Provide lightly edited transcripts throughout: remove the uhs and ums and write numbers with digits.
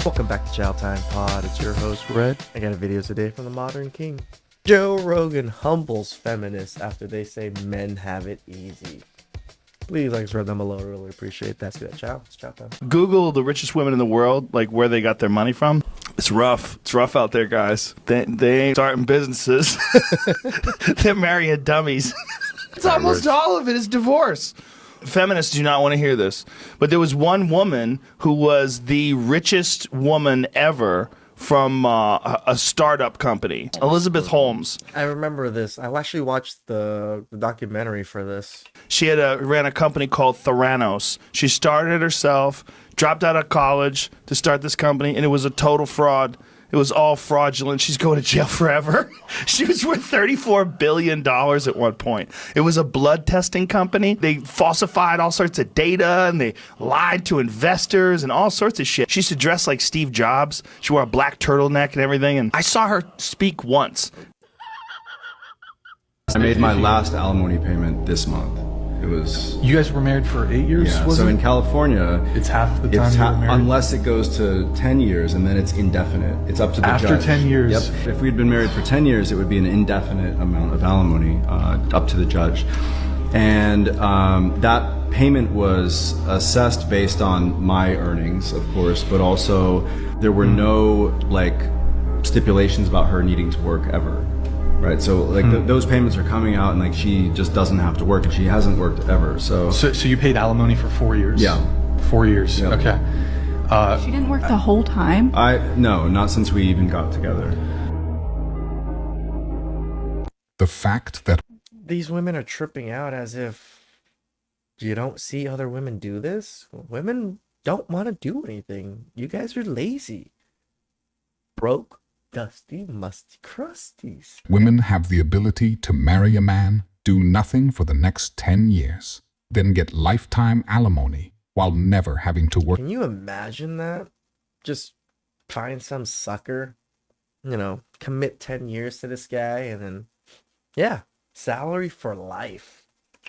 Welcome back to ChowTimePod. It's your host, Red. I got a video today from the Modern King. Joe Rogan humbles feminists after they say men have it easy. Please like, spread them below. Really appreciate that. See that, Chow? It's Chow time. Google the richest women in the world, like where they got their money from. It's rough. It's rough out there, guys. They ain't starting businesses. They're marrying dummies. It's almost all of it is divorce. Feminists do not want to hear this. But there was one woman who was the richest woman ever from a startup company, Elizabeth Holmes. I remember this. I actually watched the documentary for this. She had ran a company called Theranos. She started it herself, dropped out of college to start this company, and it was a total fraud. It was all fraudulent. She's going to jail forever. She was worth $34 billion at one point. It was a blood testing company. They falsified all sorts of data, and they lied to investors and all sorts of shit. She used to dress like Steve Jobs. She wore a black turtleneck and everything, and I saw her speak once. I made my last alimony payment this month. It was... You guys were married for 8 years? Yeah, was so it? in California... It's half the time you were married? Unless it goes to 10 years, and then it's indefinite. It's up to the judge. After 10 years? Yep. If we'd been married for 10 years, it would be an indefinite amount of alimony, up to the judge. And that payment was assessed based on my earnings, of course, but also there were no, stipulations about her needing to work ever. Right, so those payments are coming out, and she just doesn't have to work, and she hasn't worked ever. So you paid alimony for 4 years? Yeah, 4 years. Yep. Okay. She didn't work the whole time? No, not since we even got together. The fact that These women are tripping out as if you don't see other women do this. Women don't want to do anything. You guys are lazy. Broke, dusty, musty crusties. women have the ability to marry a man, do nothing for the next 10 years, then get lifetime alimony while never having to work. Can you imagine that? Just find some sucker, commit 10 years to this guy, and then, yeah, salary for life.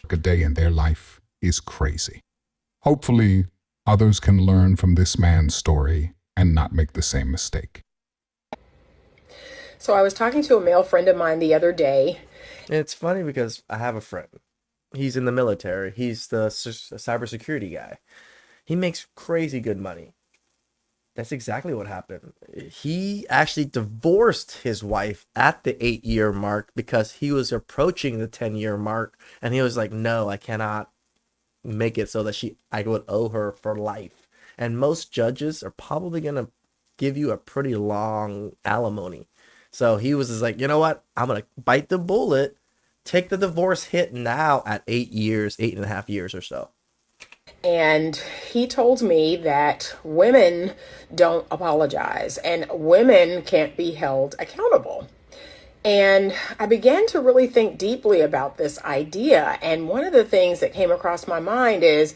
A day in their life is crazy. Hopefully, others can learn from this man's story and not make the same mistake. So I was talking to a male friend of mine the other day. It's funny because I have a friend. He's in the military. He's the cybersecurity guy. He makes crazy good money. That's exactly what happened. He actually divorced his wife at the 8-year mark because he was approaching the 10-year mark, and he was like, no, I cannot make it so that I would owe her for life. And most judges are probably going to give you a pretty long alimony. So he was just like, you know what? I'm going to bite the bullet, take the divorce hit now at 8 years, 8.5 years or so. And he told me that women don't apologize and women can't be held accountable. And I began to really think deeply about this idea. And one of the things that came across my mind is,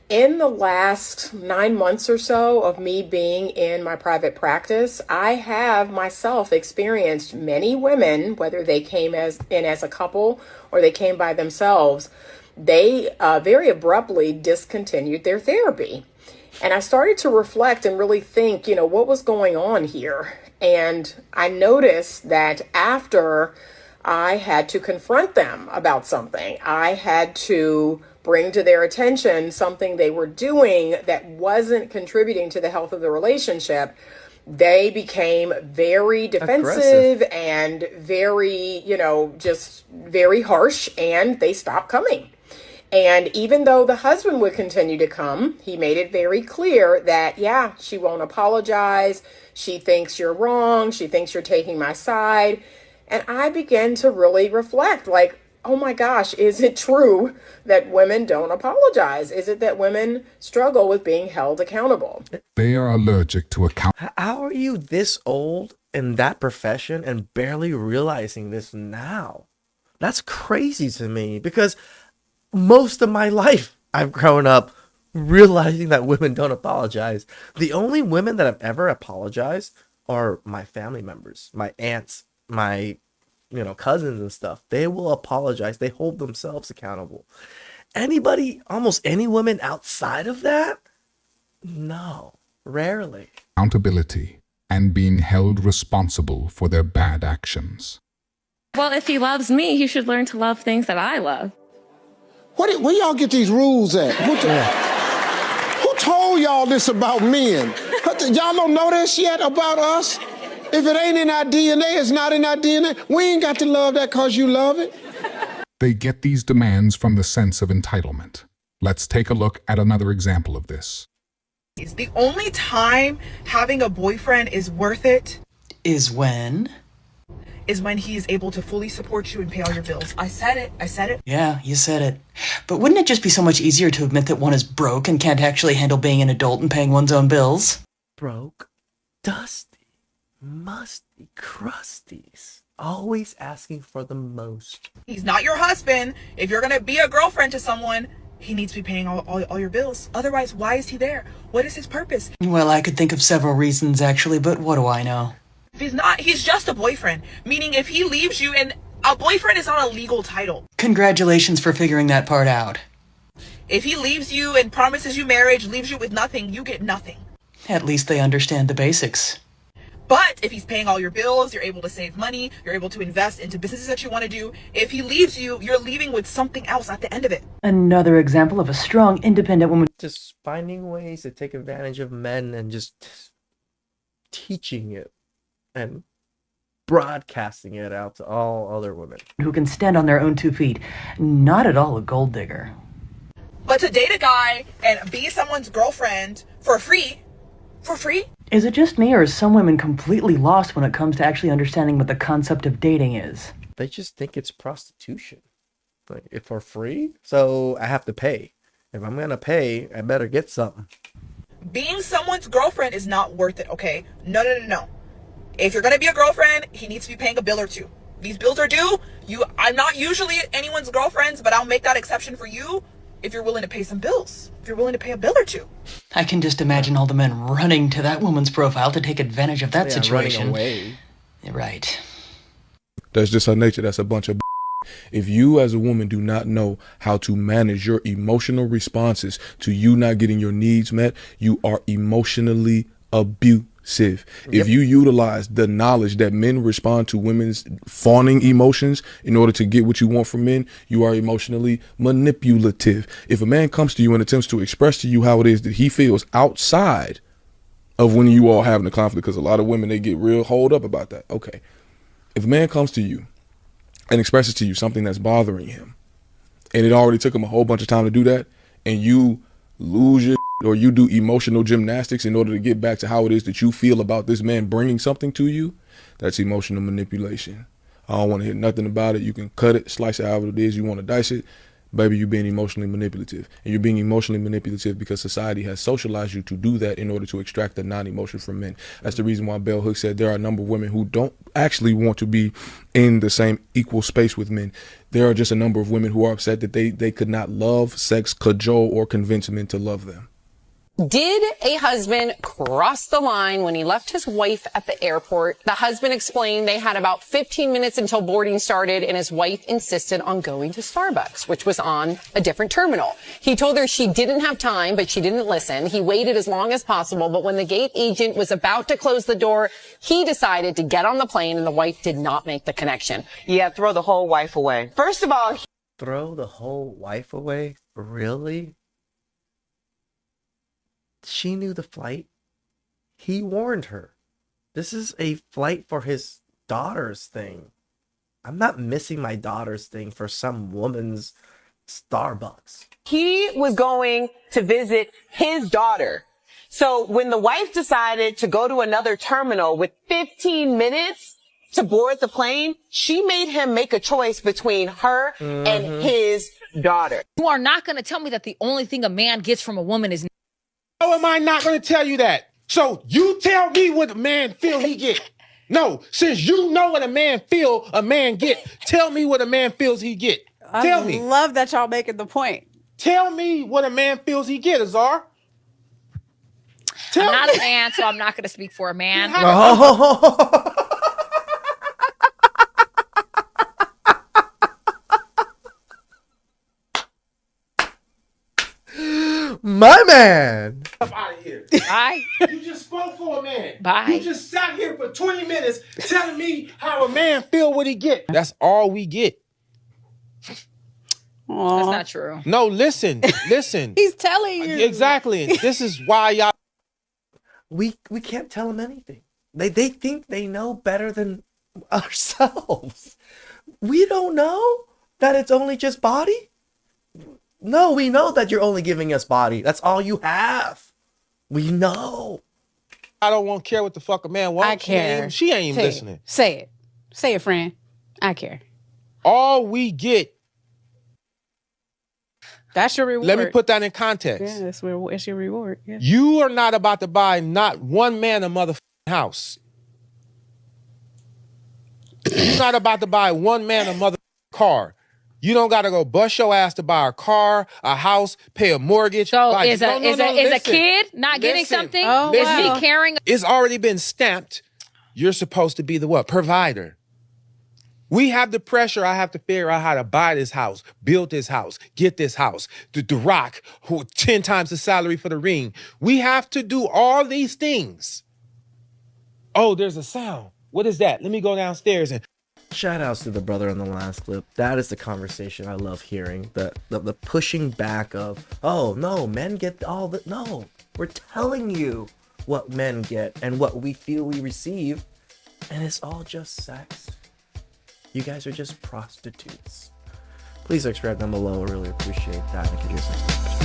in the last 9 months or so of me being in my private practice, I have myself experienced many women, whether they came in as a couple or they came by themselves, they very abruptly discontinued their therapy. And I started to reflect and really think, what was going on here? And I noticed that after I had to confront them about something, I had to bring to their attention something they were doing that wasn't contributing to the health of the relationship, they became very defensive, aggressive, and very, just very harsh, and they stopped coming. And even though the husband would continue to come, he made it very clear that, yeah, she won't apologize. She thinks you're wrong. She thinks you're taking my side. And I began to really reflect, oh my gosh, is it true that women don't apologize? Is it that women struggle with being held accountable? They are allergic to account. How are you this old in that profession and barely realizing this now? That's crazy to me, because most of my life I've grown up realizing that women don't apologize. The only women that have ever apologized are my family members, my aunts, my cousins and stuff. They will apologize. They hold themselves accountable. Anybody, almost any woman outside of that, no. Rarely. Accountability and being held responsible for their bad actions. Well, if he loves me, he should learn to love things that I love. Where y'all get these rules at? Who told y'all this about men? Y'all don't know this yet about us? If it ain't in our DNA, it's not in our DNA. We ain't got to love that because you love it. They get these demands from the sense of entitlement. Let's take a look at another example of this. The only time having a boyfriend is worth it is when he is able to fully support you and pay all your bills. I said it. Yeah, you said it. But wouldn't it just be so much easier to admit that one is broke and can't actually handle being an adult and paying one's own bills? Broke, dusty, musty, crusties. Always asking for the most. He's not your husband. If you're gonna be a girlfriend to someone, he needs to be paying all your bills. Otherwise, why is he there? What is his purpose? Well, I could think of several reasons, actually, but what do I know? If he's not, he's just a boyfriend. Meaning if he leaves you, and a boyfriend is not a legal title. Congratulations for figuring that part out. If he leaves you and promises you marriage, leaves you with nothing, you get nothing. At least they understand the basics. But if he's paying all your bills, you're able to save money, you're able to invest into businesses that you want to do. If he leaves you, you're leaving with something else at the end of it. Another example of a strong, independent woman. Just finding ways to take advantage of men and just teaching it and broadcasting it out to all other women. Who can stand on their own 2 feet. Not at all a gold digger. But to date a guy and be someone's girlfriend for free? Is it just me, or is some women completely lost when it comes to actually understanding what the concept of dating is? They just think it's prostitution. Like, if for free, so I have to pay. If I'm gonna pay, I better get something. Being someone's girlfriend is not worth it, okay? No. If you're gonna be a girlfriend, he needs to be paying a bill or two. These bills are due. I'm not usually anyone's girlfriend, but I'll make that exception for you if you're willing to pay some bills. If you're willing to pay a bill or two. I can just imagine all the men running to that woman's profile to take advantage of that situation. Running away. Right. That's just her nature. That's a bunch of If you as a woman do not know how to manage your emotional responses to you not getting your needs met, you are emotionally abusive. If you utilize the knowledge that men respond to women's fawning emotions in order to get what you want from men, you are emotionally manipulative. If a man comes to you and attempts to express to you how it is that he feels outside of when you all having a conflict, because a lot of women, they get real holed up about that. Okay. If a man comes to you and expresses to you something that's bothering him, and it already took him a whole bunch of time to do that, and you lose your or you do emotional gymnastics in order to get back to how it is that you feel about this man bringing something to you, that's emotional manipulation. I don't want to hear nothing about it. You can cut it, slice it however it is you want to dice it. Baby, you're being emotionally manipulative. And you're being emotionally manipulative because society has socialized you to do that in order to extract the non-emotion from men. That's the reason why Bell Hooks said there are a number of women who don't actually want to be in the same equal space with men. There are just a number of women who are upset that they could not love, sex, cajole, or convince men to love them. Did a husband cross the line when he left his wife at the airport? The husband explained they had about 15 minutes until boarding started, and his wife insisted on going to Starbucks, which was on a different terminal. He told her she didn't have time, but she didn't listen. He waited as long as possible, but when the gate agent was about to close the door, he decided to get on the plane, and the wife did not make the connection. Yeah, throw the whole wife away. First of all... Throw the whole wife away? Really? She knew the flight. He warned her. This is a flight for his daughter's thing. I'm not missing my daughter's thing for some woman's Starbucks. He was going to visit his daughter. So when the wife decided to go to another terminal with 15 minutes to board the plane, she made him make a choice between her and his daughter. You are not going to tell me that the only thing a man gets from a woman is... How am I not going to tell you that? So you tell me what a man feel he get. No, since you know what a man feel a man get, tell me what a man feels he get. Tell me. I love that y'all making the point. Tell me what a man feels he get, Azar. I'm not a man, so I'm not going to speak for a man. My man. Out of here. Bye. You just spoke for a man. Bye. You just sat here for 20 minutes telling me how a man feel what he get. That's all we get. That's not true. No, listen. He's telling you. Exactly. This is why y'all. We can't tell them anything. They think they know better than ourselves. We don't know that it's only just body. No, we know that you're only giving us body. That's all you have. We know. I don't want to care what the fuck a man wants. I care. She ain't even listening. Say it. Say it, friend. I care. All we get. That's your reward. Let me put that in context. Yeah, that's your reward. Yeah. You are not about to buy not one man a motherfucking house. You're not about to buy one man a motherfucking car. You don't got to go bust your ass to buy a car, a house, pay a mortgage. So like, is a kid not getting something? Oh, Is wow. he carrying? It's already been stamped. You're supposed to be the what? Provider. We have the pressure. I have to figure out how to buy this house, build this house, get this house. The Rock, 10 times the salary for the ring. We have to do all these things. Oh, there's a sound. What is that? Let me go downstairs and. Shout outs to the brother on the last clip. That is the conversation I love hearing. The pushing back of, oh no, men get all the, no, we're telling you what men get and what we feel we receive, and it's all just sex. You guys are just prostitutes. Please subscribe down below. I really appreciate that. And catch you next time.